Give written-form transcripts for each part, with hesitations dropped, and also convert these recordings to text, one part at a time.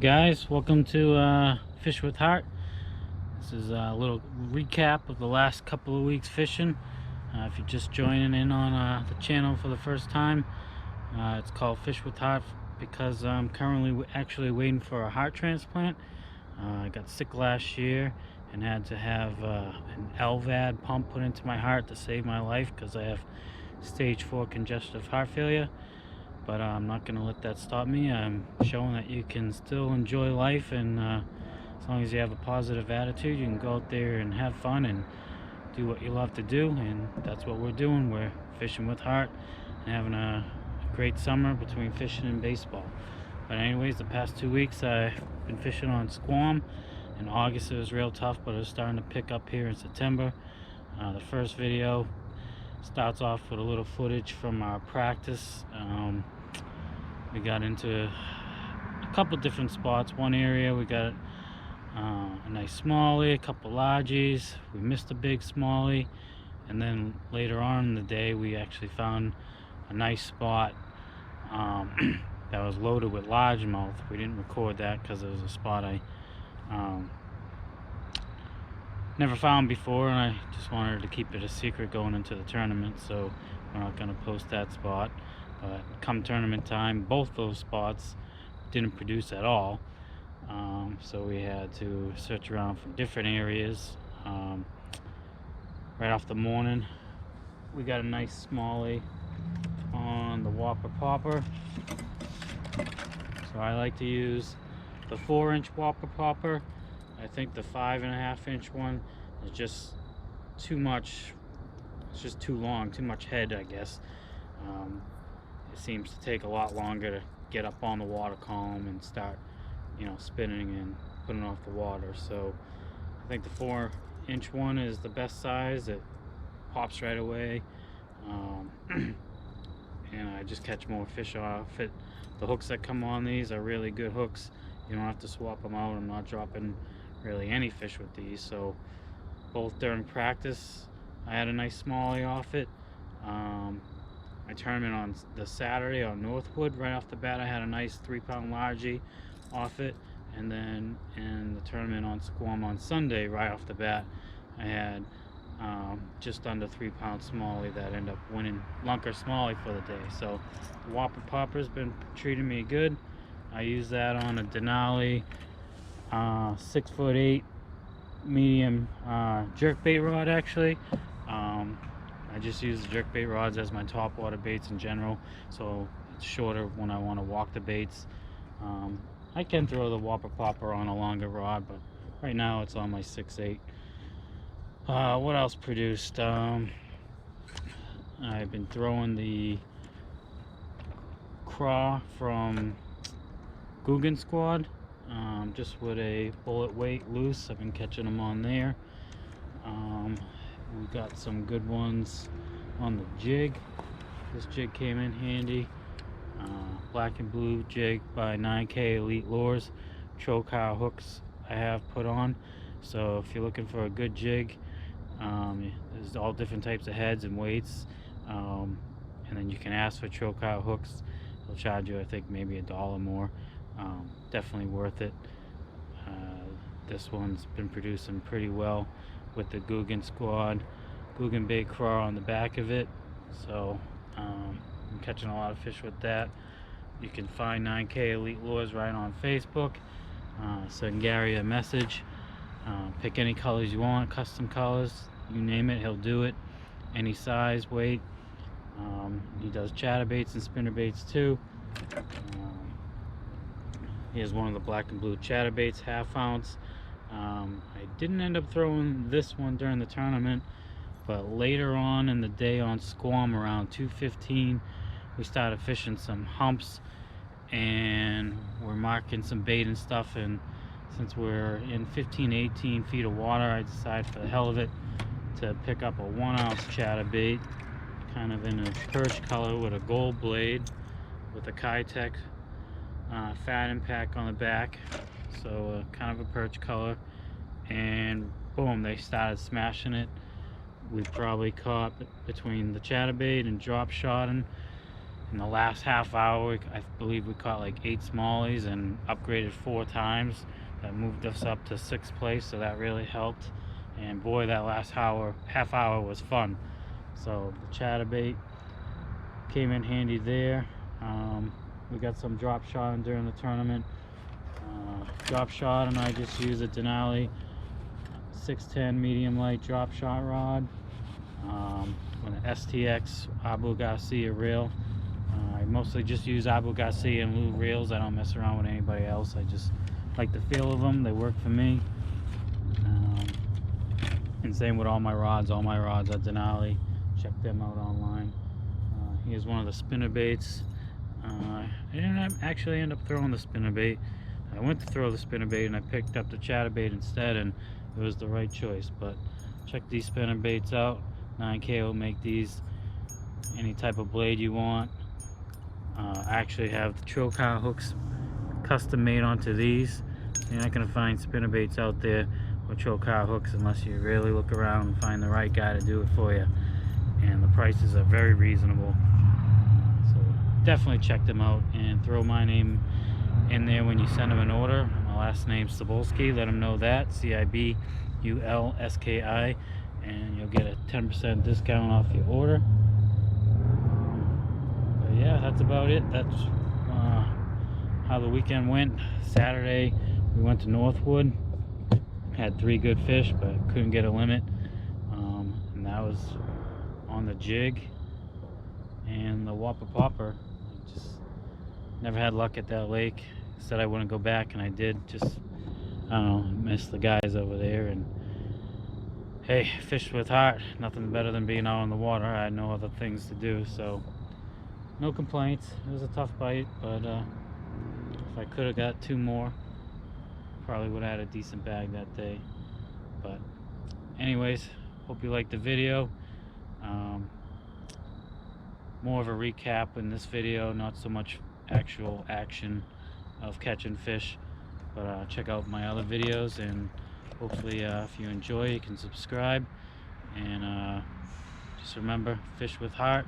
guys, welcome to Fish with Heart. This is a little recap of the last couple of weeks fishing. If you're just joining in on the channel for the first time, it's called Fish with Heart because I'm currently actually waiting for a heart transplant. I got sick last year and had to have an LVAD pump put into my heart to save my life because I have stage 4 congestive heart failure. But I'm not going to let that stop me. I'm showing that you can still enjoy life, and as long as you have a positive attitude, you can go out there and have fun and do what you love to do. And that's what we're doing. We're fishing with heart and having a great summer between fishing and baseball. But anyways, the past 2 weeks I've been fishing on Squam. In August it was real tough, but it was starting to pick up here in September. The first video starts off with a little footage from our practice. We got into a couple different spots. One area we got a nice smallie, a couple largies. We missed a big smallie, and then later on in the day we actually found a nice spot that was loaded with largemouth. We didn't record that because it was a spot I never found before, and I just wanted to keep it a secret going into the tournament, so we're not going to post that spot. But come tournament time, both those spots didn't produce at all, so we had to search around for different areas. Right off the morning we got a nice smallie on the Whopper Popper, so I like to use the 4-inch Whopper Popper. I think the 5.5-inch one is just too much. It's just too long, too much head, I guess. It seems to take a lot longer to get up on the water column and start, spinning and putting off the water. So I think the 4-inch one is the best size. It pops right away, and I just catch more fish off it. The hooks that come on these are really good hooks. You don't have to swap them out. I'm not dropping really any fish with these. So both during practice I had a nice smallie off it. My tournament on the Saturday on Northwood, right off the bat I had a nice 3-pound largie off it, and then in the tournament on Squam on Sunday, right off the bat I had just under 3-pound smallie that ended up winning Lunker smallie for the day. So the Whopper Popper's been treating me good. I use that on a Denali 6'8" medium jerkbait rod. Actually, I just use the jerkbait rods as my top water baits in general, so it's shorter when I want to walk the baits. I can throw the Whopper Popper on a longer rod, but right now it's on my 6'8". What else produced? I've been throwing the craw from Guggen Squad, just with a bullet weight loose. I've been catching them on there. We got some good ones on the jig. This jig came in handy. Black and blue jig by 9K Elite Lures. Chocar hooks I have put on. So if you're looking for a good jig, there's all different types of heads and weights, and then you can ask for chocar hooks. They'll charge you, I think, maybe $1 more. Definitely worth it. This one's been producing pretty well with the Guggen Squad Guggen bait craw on the back of it, so I'm catching a lot of fish with that. You can find 9K Elite Lures right on Facebook. Send Gary a message. Pick any colors you want, custom colors, you name it, he'll do it. Any size, weight. He does chatterbaits and spinnerbaits too. Here's one of the black and blue chatterbaits, 1/2 ounce. I didn't end up throwing this one during the tournament, but later on in the day on Squam around 2:15 we started fishing some humps, and we're marking some bait and stuff, and since we're in 15-18 feet of water, I decided for the hell of it to pick up a 1-ounce chatterbait, kind of in a perch color with a gold blade with a Kitech fat impact on the back, so kind of a perch color, and boom, they started smashing it. We probably caught between the chatterbait and drop shotting In the last half hour, I believe we caught like 8 smallies and upgraded 4 times. That moved us up to 6th place, so that really helped. And boy, that last half hour was fun. So the chatterbait came in handy there. We got some drop shot during the tournament. Drop shot, and I just use a Denali 610 medium light drop shot rod with an STX Abu Garcia reel. I mostly just use Abu Garcia and Lou reels. I don't mess around with anybody else. I just like the feel of them. They work for me. And same with all my rods. All my rods are Denali. Check them out online. Here's one of the spinner baits. I didn't actually end up throwing the spinner bait. I went to throw the spinner bait and I picked up the chatterbait instead, and it was the right choice. But check these spinner baits out. 9K will make these any type of blade you want. I actually have the trocar hooks custom made onto these. You're not going to find spinner baits out there with trocar hooks unless you really look around and find the right guy to do it for you. And the prices are very reasonable. So definitely check them out and throw my name in there when you send them an order. My last name's Cibulski. Let them know that. Cibulski, and you'll get a 10% discount off your order. But yeah, that's about it. That's how the weekend went. Saturday we went to Northwood. Had 3 good fish, but couldn't get a limit. And that was on the jig and the whopper popper. Just never had luck at that lake. Said I wouldn't go back, and I did. Just, I don't know, miss the guys over there. And hey, fish with heart. Nothing better than being out on the water. I had no other things to do, so no complaints. It was a tough bite, but if I could have got 2 more, probably would have had a decent bag that day. But anyways, hope you liked the video. More of a recap in this video, not so much actual action of catching fish, but check out my other videos, and hopefully if you enjoy, you can subscribe. And just remember, fish with heart.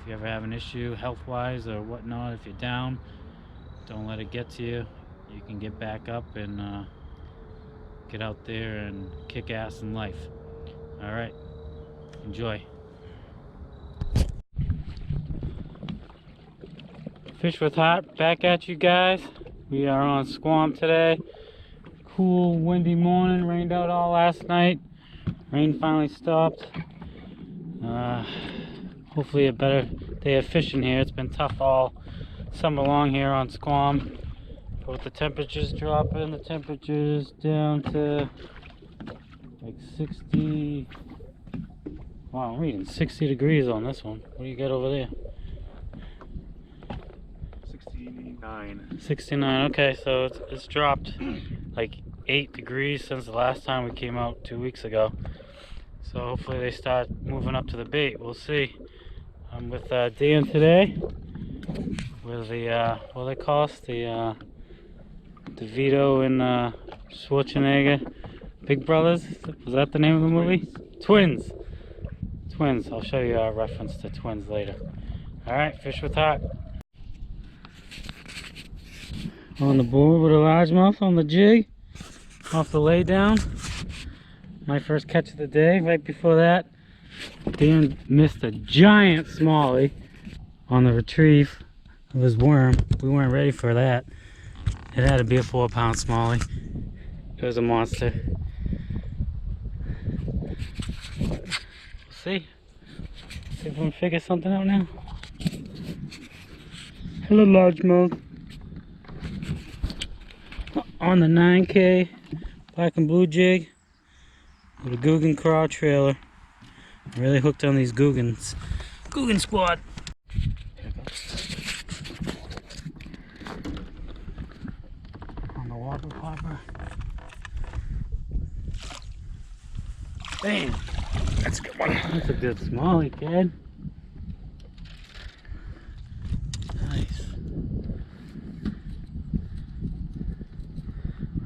If you ever have an issue health wise or whatnot, if you're down, don't let it get to you. You can get back up and get out there and kick ass in life. Alright, enjoy. Fish with heart, back at you guys. We are on Squam today. Cool, windy morning. Rained out all last night. Rain finally stopped. Hopefully a better day of fishing here. It's been tough all summer long here on Squam. But with the temperatures dropping, the temperatures down to like 60. Wow, I'm reading 60 degrees on this one. What do you got over there? 69. Okay, so it's dropped like 8 degrees since the last time we came out 2 weeks ago. So hopefully they start moving up to the bait. We'll see. I'm with Dan today with the what do they call us? The DeVito and Schwarzenegger Big Brothers. Was that the name of the movie? Twins. I'll show you a reference to Twins later. Alright, fish with heart. On the board with a largemouth on the jig, off the lay down. My first catch of the day. Right before that, Dan missed a giant smallie on the retrieve of his worm. We weren't ready for that. It had to be a 4-pound smallie. It was a monster. We'll see. See if we can figure something out now. Hello, largemouth. On the 9K black and blue jig with a Guggen craw trailer. I'm really hooked on these Guggens. Guggen squad. On the whopper popper. Bam! That's a good one. That's a good smallie, kid. Nice.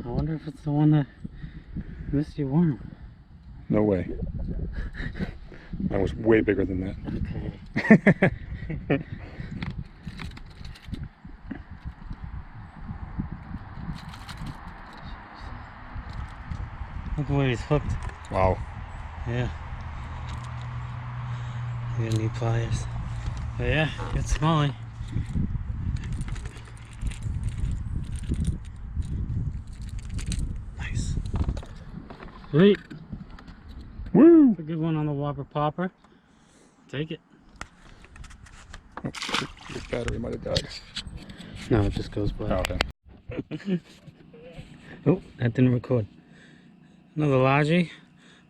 I wonder if it's the one that missed your worm. No way. That was way bigger than that. Okay. Look where he's hooked. Wow. Yeah. You're gonna need pliers. But yeah, good smallie. Nice. Sweet. Woo! It's a good one on the Whopper Popper. Take it. Oh, your battery might have died. No, it just goes black. Oh, okay. Oh, that didn't record. Another largie.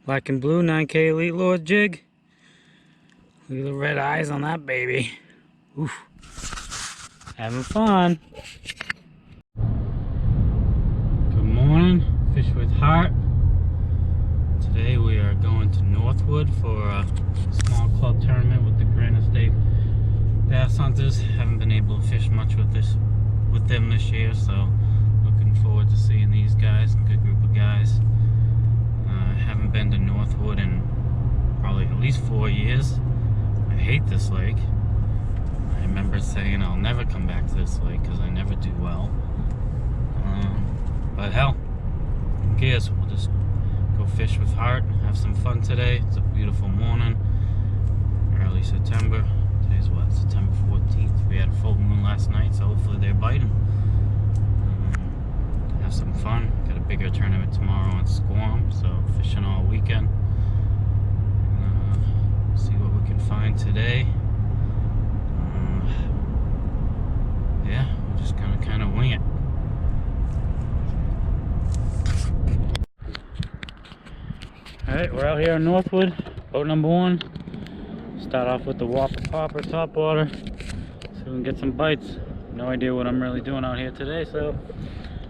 Black and blue 9K Elite Lord jig. Look at the red eyes on that baby. Oof. Having fun. Good morning. Fish with Heart. Today we are going to Northwood for a small club tournament with the Grand Estate Bass Hunters. Haven't been able to fish much with them this year, so looking forward to seeing these guys. A good group of guys. Haven't been to Northwood in probably at least 4 years. I hate this lake. I remember saying I'll never come back to this lake because I never do well. But hell, who cares? We'll just go fish with Heart, have some fun today. It's a beautiful morning, early September. Today's what, September 14th. We had a full moon last night, so hopefully they're biting. Have some fun. Got a bigger tournament tomorrow on Squam, so fishing all weekend. See what we can find today. Yeah, we're just gonna kind of wing it. Alright, we're out here in Northwood, boat number 1. Start off with the Whopper Popper top water, so we can get some bites. No idea what I'm really doing out here today, so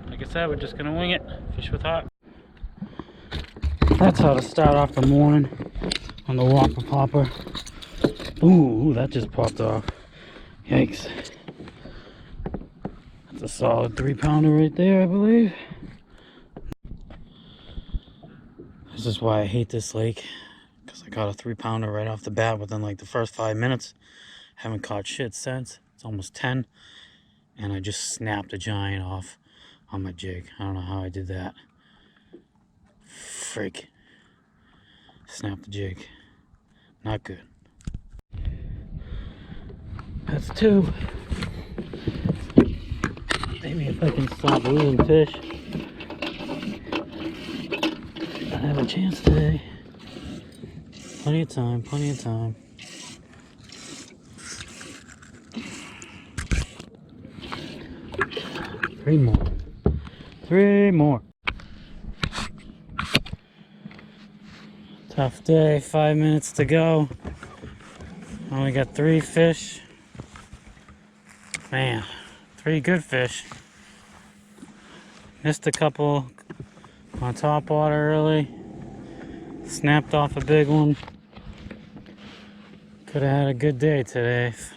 like I said, we're just gonna wing it. Fish with Heart. That's how to start off the morning on the Whopper Popper. Ooh, that just popped off. Yikes. That's a solid 3-pounder right there, I believe. This is why I hate this lake, because I got a 3-pounder right off the bat within like the first 5 minutes. Haven't caught shit since. It's almost 10, and I just snapped a giant off on my jig. I don't know how I did that. Freak. Snapped the jig. Not good. That's 2. Maybe if I can stop losing fish, I have a chance today. Plenty of time, plenty of time. Three more. 3 more. Tough day, 5 minutes to go. Only got 3 fish. Man, 3 good fish. Missed a couple on top water early. Snapped off a big one. Could have had a good day today if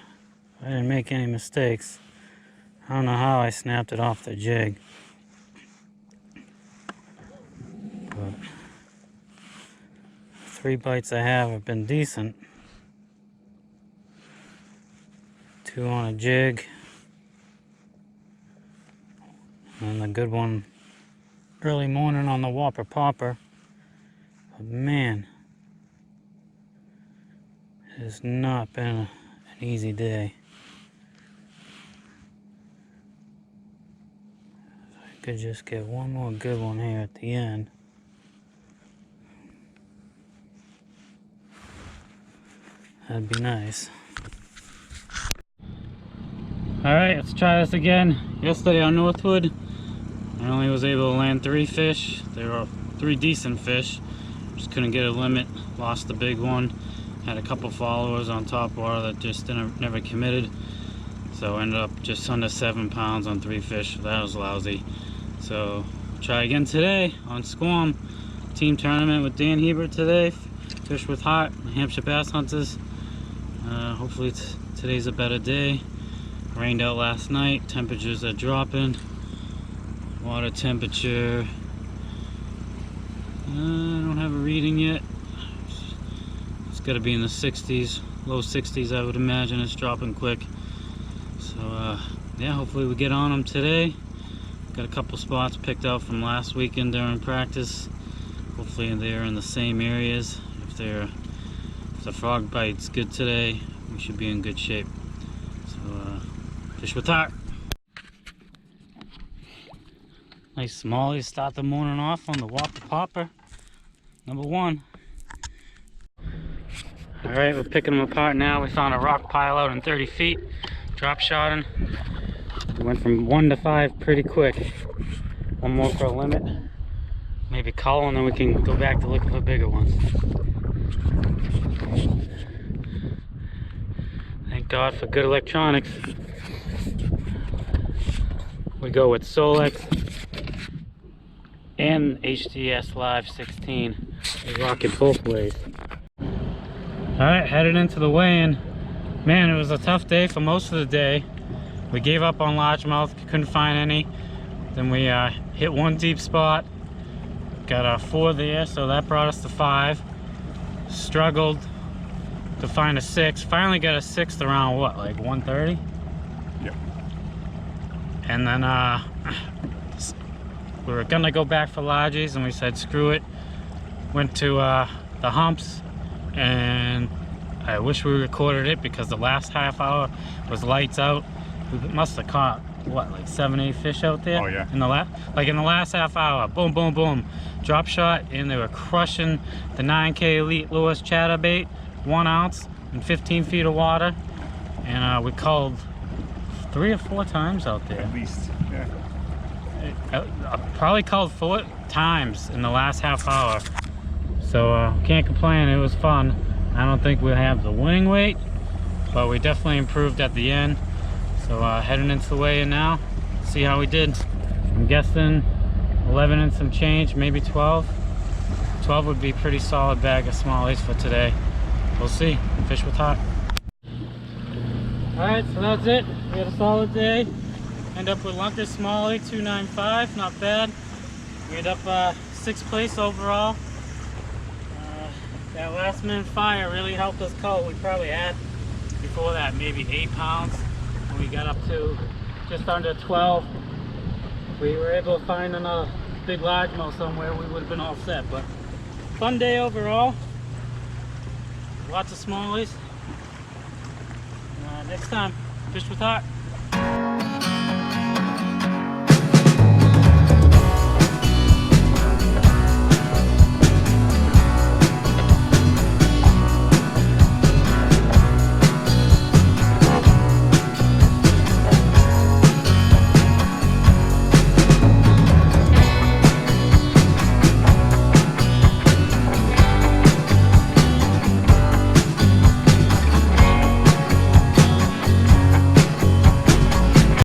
I didn't make any mistakes. I don't know how I snapped it off the jig. But 3 bites I have been decent. 2 on a jig. And the good one early morning on the Whopper Popper. But man, it has not been an easy day. If I could just get one more good one here at the end. That'd be nice. Alright, let's try this again. Yesterday on Northwood, I only was able to land 3 fish. They were 3 decent fish. Just couldn't get a limit. Lost the big one. Had a couple followers on top water that just never committed. So ended up just under 7 pounds on 3 fish. That was lousy. So try again today on Squam. Team tournament with Dan Hebert today. Fish with Heart, Hampshire Bass Hunters. Hopefully today's a better day. Rained out last night. Temperatures are dropping. Water temperature, I don't have a reading yet. It's got to be in the 60s, low 60s I would imagine. It's dropping quick. So yeah, hopefully we get on them today. Got a couple spots picked out from last weekend during practice. Hopefully they're in the same areas. If the frog bite's good today, we should be in good shape. So fish with heart. Nice smallies start the morning off on the Whopper Popper. Number 1. Alright, we're picking them apart now. We found a rock pile out in 30 feet. Drop shotting. We went from 1 to 5 pretty quick. One more for a limit. Maybe call, and then we can go back to looking for bigger ones. Thank God for good electronics. We go with Solex and HDS Live 16. We rock it both ways. Alright, headed into the weigh-in. Man, it was a tough day for most of the day. We gave up on largemouth, couldn't find any. Then we hit one deep spot. Got 4 there, so that brought us to 5. Struggled to find a 6. Finally got a 6th around what, like 1:30? Yep. And then we were gonna go back for largies, and we said screw it. Went to the humps, and I wish we recorded it because the last half hour was lights out. We must have caught what, like 7-8 fish out there. Oh yeah. In the last half hour, boom, boom, boom, drop shot, and they were crushing the 9K Elite Lewis chatterbait, 1 ounce in 15 feet of water, and we called 3 or 4 times out there. At least, yeah. I probably called 4 times in the last half hour, so can't complain. It was fun. I don't think we'll have the winning weight, but we definitely improved at the end. So heading into the weigh-in now, see how we did. I'm guessing 11 and some change, maybe 12. 12 would be a pretty solid bag of smallies for today. We'll see. Fish with heart. Alright, so that's it. We had a solid day. End up with Lunker Smalley 295, not bad. We end up 6th place overall. That last minute fire really helped us cull. We probably had before that maybe 8 pounds. We got up to just under 12. We were able to find another big largemouth somewhere. We would have been all set, but fun day overall. Lots of smallies. Next time, fish with heart.